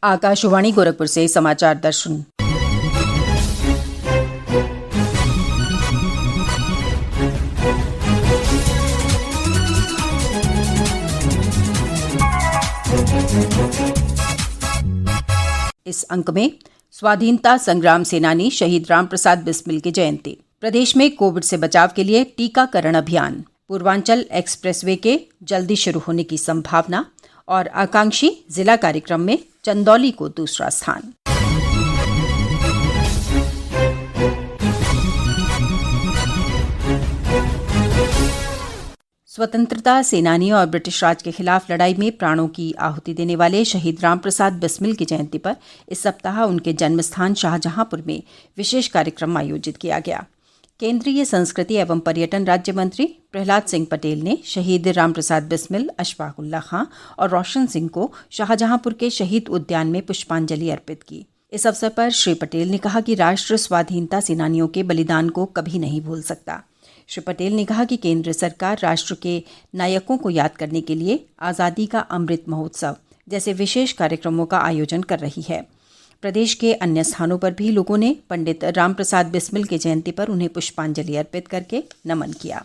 आकाशवाणी गोरखपुर से समाचार दर्शन। इस अंक में स्वाधीनता संग्राम सेनानी शहीद रामप्रसाद बिस्मिल की जयंती, प्रदेश में कोविड से बचाव के लिए टीकाकरण अभियान, पूर्वांचल एक्सप्रेसवे के जल्दी शुरू होने की संभावना और आकांक्षी जिला कार्यक्रम में चंदौली को दूसरा स्थान। स्वतंत्रता सेनानी और ब्रिटिश राज के खिलाफ लड़ाई में प्राणों की आहुति देने वाले शहीद रामप्रसाद बिस्मिल की जयंती पर इस सप्ताह उनके जन्मस्थान शाहजहांपुर में विशेष कार्यक्रम आयोजित किया गया। केंद्रीय संस्कृति एवं पर्यटन राज्य मंत्री प्रहलाद सिंह पटेल ने शहीद रामप्रसाद बिस्मिल, अशफाक उल्ला खां और रोशन सिंह को शाहजहांपुर के शहीद उद्यान में पुष्पांजलि अर्पित की। इस अवसर पर श्री पटेल ने कहा कि राष्ट्र स्वाधीनता सेनानियों के बलिदान को कभी नहीं भूल सकता। श्री पटेल ने कहा कि केंद्र सरकार राष्ट्र के नायकों को याद करने के लिए आज़ादी का अमृत महोत्सव जैसे विशेष कार्यक्रमों का आयोजन कर रही है। प्रदेश के अन्य स्थानों पर भी लोगों ने पंडित रामप्रसाद बिस्मिल की जयंती पर उन्हें पुष्पांजलि अर्पित करके नमन किया।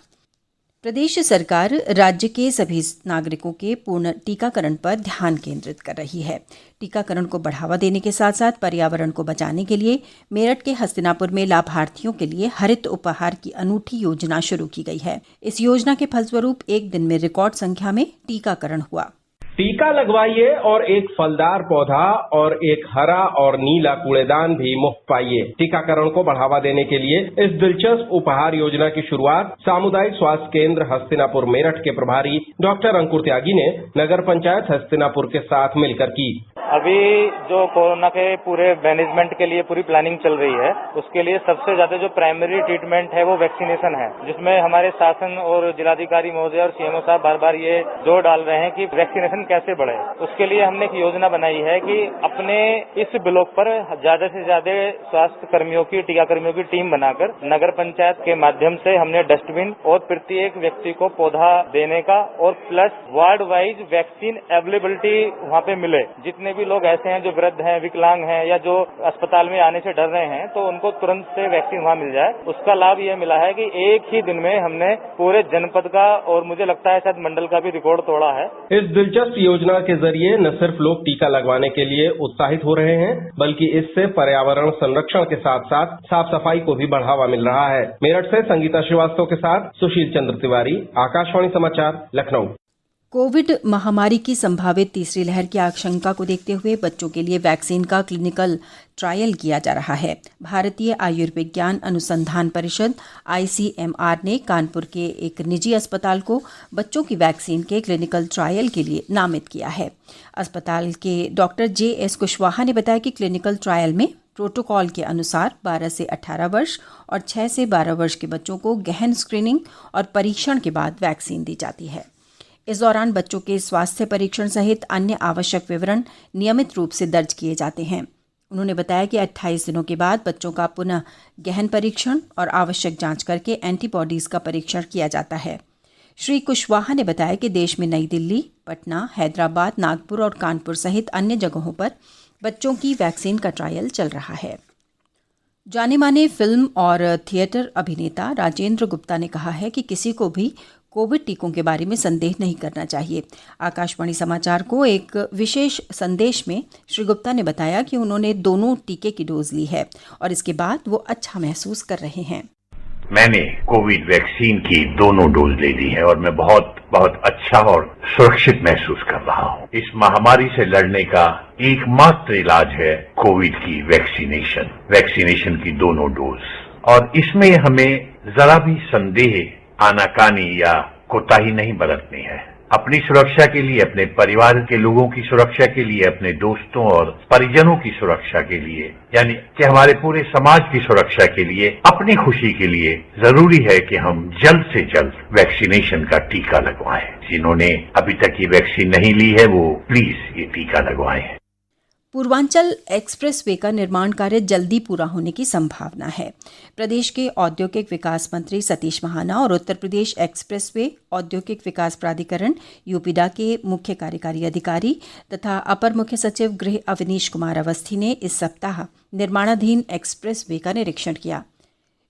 प्रदेश सरकार राज्य के सभी नागरिकों के पूर्ण टीकाकरण पर ध्यान केंद्रित कर रही है। टीकाकरण को बढ़ावा देने के साथ साथ पर्यावरण को बचाने के लिए मेरठ के हस्तिनापुर में लाभार्थियों के लिए हरित उपहार की अनूठी योजना शुरू की गई है। इस योजना के फलस्वरूप एक दिन में रिकॉर्ड संख्या में टीकाकरण हुआ। टीका लगवाइए और एक फलदार पौधा और एक हरा और नीला कूड़ेदान भी मुफ्त पाइए। टीकाकरण को बढ़ावा देने के लिए इस दिलचस्प उपहार योजना की शुरुआत सामुदायिक स्वास्थ्य केंद्र हस्तिनापुर मेरठ के प्रभारी डॉक्टर अंकुर त्यागी ने नगर पंचायत हस्तिनापुर के साथ मिलकर की। अभी जो कोरोना के पूरे मैनेजमेंट के लिए पूरी प्लानिंग चल रही है, उसके लिए सबसे ज्यादा जो प्राइमरी ट्रीटमेंट है वो वैक्सीनेशन है, जिसमें हमारे शासन और जिलाधिकारी महोदय और सीएमओ साहब बार बार ये जोर डाल रहे हैं कि वैक्सीनेशन कैसे बढ़े। उसके लिए हमने एक योजना बनाई है कि अपने इस ब्लॉक पर ज्यादा से ज्यादा स्वास्थ्य कर्मियों की, टीकाकर्मियों की टीम बनाकर नगर पंचायत के माध्यम से हमने डस्टबिन और प्रत्येक व्यक्ति को पौधा देने का और plus ward wise vaccine availability वहाँ पे मिले। जितने भी लोग ऐसे हैं जो वृद्ध हैं, विकलांग हैं या जो अस्पताल में आने से डर रहे हैं, तो उनको तुरंत से वैक्सीन वहाँ मिल जाए। उसका लाभ ये मिला है कि एक ही दिन में हमने पूरे जनपद का और मुझे लगता है शायद मंडल का भी रिकॉर्ड तोड़ा है। इस दिलचस्प योजना के जरिए न सिर्फ लोग टीका लगवाने के लिए उत्साहित हो रहे हैं, बल्कि इससे पर्यावरण संरक्षण के साथ साथ साफ सफाई को भी बढ़ावा मिल रहा है। मेरठ से संगीता श्रीवास्तव के साथ सुशील चंद्र तिवारी, आकाशवाणी समाचार, लखनऊ। कोविड महामारी की संभावित तीसरी लहर की आशंका को देखते हुए बच्चों के लिए वैक्सीन का क्लिनिकल ट्रायल किया जा रहा है। भारतीय आयुर्विज्ञान अनुसंधान परिषद ICMR ने कानपुर के एक निजी अस्पताल को बच्चों की वैक्सीन के क्लिनिकल ट्रायल के लिए नामित किया है। अस्पताल के डॉक्टर JS कुशवाहा ने बताया कि क्लिनिकल ट्रायल में प्रोटोकॉल के अनुसार 12 से 18 वर्ष और 6 से 12 वर्ष के बच्चों को गहन स्क्रीनिंग और परीक्षण के बाद वैक्सीन दी जाती है। इस दौरान बच्चों के स्वास्थ्य परीक्षण सहित अन्य आवश्यक विवरण नियमित रूप से दर्ज किए जाते हैं। उन्होंने बताया कि 28 दिनों के बाद बच्चों का पुनः गहन परीक्षण और आवश्यक जांच करके एंटीबॉडीज का परीक्षण किया जाता है। श्री कुशवाहा ने बताया कि देश में नई दिल्ली, पटना, हैदराबाद, नागपुर और कानपुर सहित अन्य जगहों पर बच्चों की वैक्सीन का ट्रायल चल रहा है। जाने माने फिल्म और थिएटर अभिनेता राजेंद्र गुप्ता ने कहा है कि किसी को भी कोविड टीकों के बारे में संदेह नहीं करना चाहिए। आकाशवाणी समाचार को एक विशेष संदेश में श्री गुप्ता ने बताया कि उन्होंने दोनों टीके की डोज ली है और इसके बाद वो अच्छा महसूस कर रहे हैं। मैंने कोविड वैक्सीन की दोनों डोज ले ली है और मैं बहुत अच्छा और सुरक्षित महसूस कर रहा हूँ। इस महामारी से लड़ने का एकमात्र इलाज है कोविड की वैक्सीनेशन की दोनों डोज, और इसमें हमें जरा भी संदेह, आनाकानी या कोताही नहीं बरतनी है। अपनी सुरक्षा के लिए, अपने परिवार के लोगों की सुरक्षा के लिए, अपने दोस्तों और परिजनों की सुरक्षा के लिए, यानी कि हमारे पूरे समाज की सुरक्षा के लिए, अपनी खुशी के लिए जरूरी है कि हम जल्द से जल्द वैक्सीनेशन का टीका लगवाएं। जिन्होंने अभी तक ये वैक्सीन नहीं ली है वो प्लीज ये टीका लगवाएं। पूर्वांचल एक्सप्रेसवे का निर्माण कार्य जल्दी पूरा होने की संभावना है। प्रदेश के औद्योगिक विकास मंत्री सतीश महाना और उत्तर प्रदेश एक्सप्रेसवे औद्योगिक विकास प्राधिकरण यूपीडा के मुख्य कार्यकारी अधिकारी तथा अपर मुख्य सचिव गृह अवनीश कुमार अवस्थी ने इस सप्ताह निर्माणाधीन एक्सप्रेसवे का निरीक्षण किया।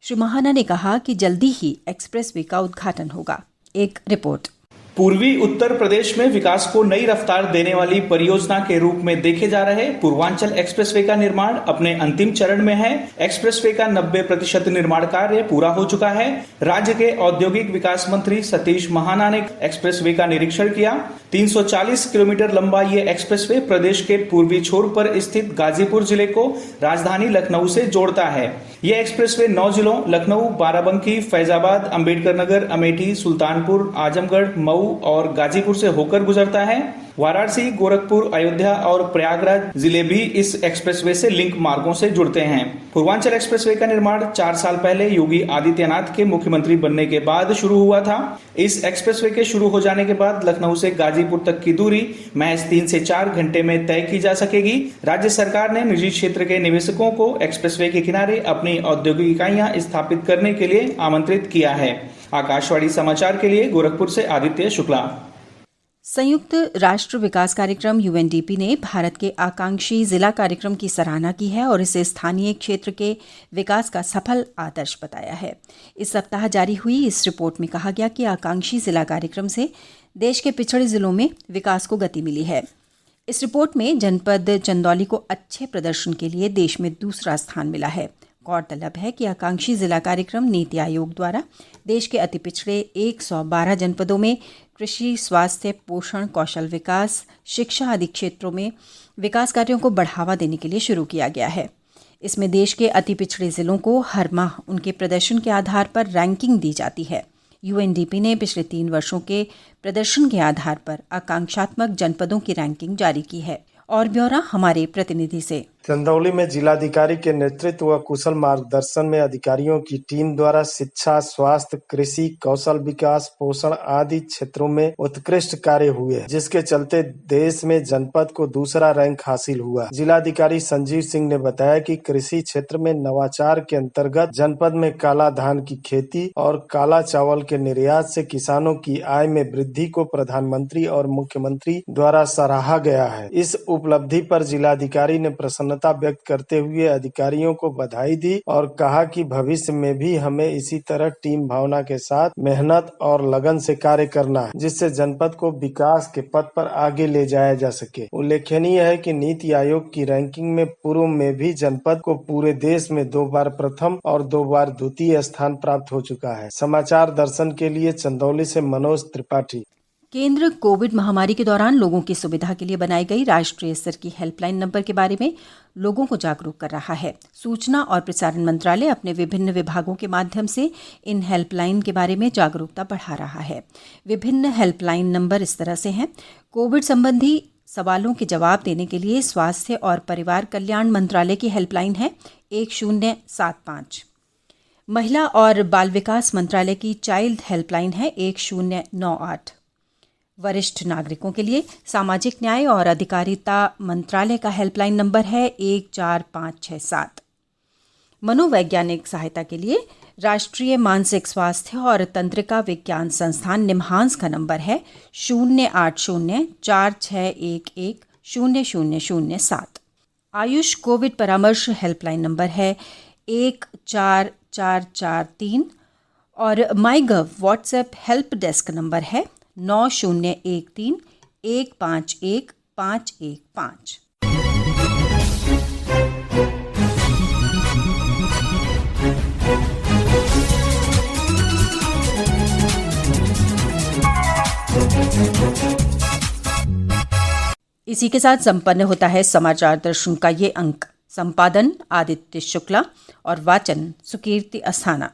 श्री महाना ने कहा कि जल्दी ही एक्सप्रेसवे का उद्घाटन होगा। एक रिपोर्ट। पूर्वी उत्तर प्रदेश में विकास को नई रफ्तार देने वाली परियोजना के रूप में देखे जा रहे पूर्वांचल एक्सप्रेसवे का निर्माण अपने अंतिम चरण में है। एक्सप्रेसवे का 90% निर्माण कार्य पूरा हो चुका है। राज्य के औद्योगिक विकास मंत्री सतीश महाना ने एक्सप्रेसवे का निरीक्षण किया। 340 किलोमीटर लंबा ये एक्सप्रेसवे प्रदेश के पूर्वी छोर पर स्थित गाजीपुर जिले को राजधानी लखनऊ से जोड़ता है। यह एक्सप्रेसवे 9 जिलों लखनऊ, बाराबंकी, फैजाबाद, अंबेडकर नगर, अमेठी, सुल्तानपुर, आजमगढ़, मऊ और गाजीपुर से होकर गुजरता है। वाराणसी, गोरखपुर, अयोध्या और प्रयागराज जिले भी इस एक्सप्रेसवे से लिंक मार्गों से जुड़ते हैं। पूर्वांचल एक्सप्रेसवे का निर्माण 4 साल पहले योगी आदित्यनाथ के मुख्यमंत्री बनने के बाद शुरू हुआ था। इस एक्सप्रेसवे के शुरू हो जाने के बाद लखनऊ से गाजीपुर तक की दूरी महज 3 से 4 घंटे में तय की जा सकेगी। राज्य सरकार ने निजी क्षेत्र के निवेशकों को एक्सप्रेसवे के किनारे अपनी औद्योगिक इकाइयां स्थापित करने के लिए आमंत्रित किया है। आकाशवाणी समाचार के लिए गोरखपुर से आदित्य शुक्ला। संयुक्त राष्ट्र विकास कार्यक्रम यूएनडीपी ने भारत के आकांक्षी जिला कार्यक्रम की सराहना की है और इसे स्थानीय क्षेत्र के विकास का सफल आदर्श बताया है। इस सप्ताह जारी हुई इस रिपोर्ट में कहा गया कि आकांक्षी जिला कार्यक्रम से देश के पिछड़े जिलों में विकास को गति मिली है। इस रिपोर्ट में जनपद चंदौली को अच्छे प्रदर्शन के लिए देश में दूसरा स्थान मिला है। गौरतलब है कि आकांक्षी जिला कार्यक्रम नीति आयोग द्वारा देश के अति पिछड़े 112 जनपदों में कृषि, स्वास्थ्य, पोषण, कौशल विकास, शिक्षा आदि क्षेत्रों में विकास कार्यों को बढ़ावा देने के लिए शुरू किया गया है। इसमें देश के अति पिछड़े जिलों को हर माह उनके प्रदर्शन के आधार पर रैंकिंग दी जाती है। यूएनडीपी ने पिछले 3 वर्षों के प्रदर्शन के आधार पर आकांक्षात्मक जनपदों की रैंकिंग जारी की है। और ब्यौरा हमारे प्रतिनिधि से। चंदौली में जिलाधिकारी के नेतृत्व व कुशल मार्गदर्शन में अधिकारियों की टीम द्वारा शिक्षा, स्वास्थ्य, कृषि, कौशल विकास, पोषण आदि क्षेत्रों में उत्कृष्ट कार्य हुए, जिसके चलते देश में जनपद को दूसरा रैंक हासिल हुआ। जिलाधिकारी संजीव सिंह ने बताया कि कृषि क्षेत्र में नवाचार के अंतर्गत जनपद में काला धान की खेती और काला चावल के निर्यात से किसानों की आय में वृद्धि को प्रधानमंत्री और मुख्यमंत्री द्वारा सराहा गया है। इस उपलब्धि पर जिलाधिकारी ने प्रसन्नता व्यक्त करते हुए अधिकारियों को बधाई दी और कहा कि भविष्य में भी हमें इसी तरह टीम भावना के साथ मेहनत और लगन से कार्य करना है, जिससे जनपद को विकास के पथ पर आगे ले जाया जा सके। उल्लेखनीय है कि नीति आयोग की रैंकिंग में पूर्व में भी जनपद को पूरे देश में 2 बार प्रथम और 2 बार द्वितीय स्थान प्राप्त हो चुका है। समाचार दर्शन के लिए चंदौली से मनोज त्रिपाठी। केंद्र कोविड महामारी के दौरान लोगों की सुविधा के लिए बनाई गई राष्ट्रीय स्तर की हेल्पलाइन नंबर के बारे में लोगों को जागरूक कर रहा है। सूचना और प्रसारण मंत्रालय अपने विभिन्न विभागों के माध्यम से इन हेल्पलाइन के बारे में जागरूकता बढ़ा रहा है। विभिन्न हेल्पलाइन नंबर इस तरह से हैं। कोविड संबंधी सवालों के जवाब देने के लिए स्वास्थ्य और परिवार कल्याण मंत्रालय की हेल्पलाइन है 1075। महिला और बाल विकास मंत्रालय की चाइल्ड हेल्पलाइन है 1098। वरिष्ठ नागरिकों के लिए सामाजिक न्याय और अधिकारिता मंत्रालय का हेल्पलाइन नंबर है 14567। मनोवैज्ञानिक सहायता के लिए राष्ट्रीय मानसिक स्वास्थ्य और तंत्रिका विज्ञान संस्थान निम्हांस का नंबर है 080461100007। आयुष कोविड परामर्श हेल्पलाइन नंबर है 14443 और MyGov WhatsApp help desk number है 9013151515। इसी के साथ संपन्न होता है समाचार दर्शन का ये अंक। संपादन आदित्य शुक्ला और वाचन सुकीर्ति अस्थाना।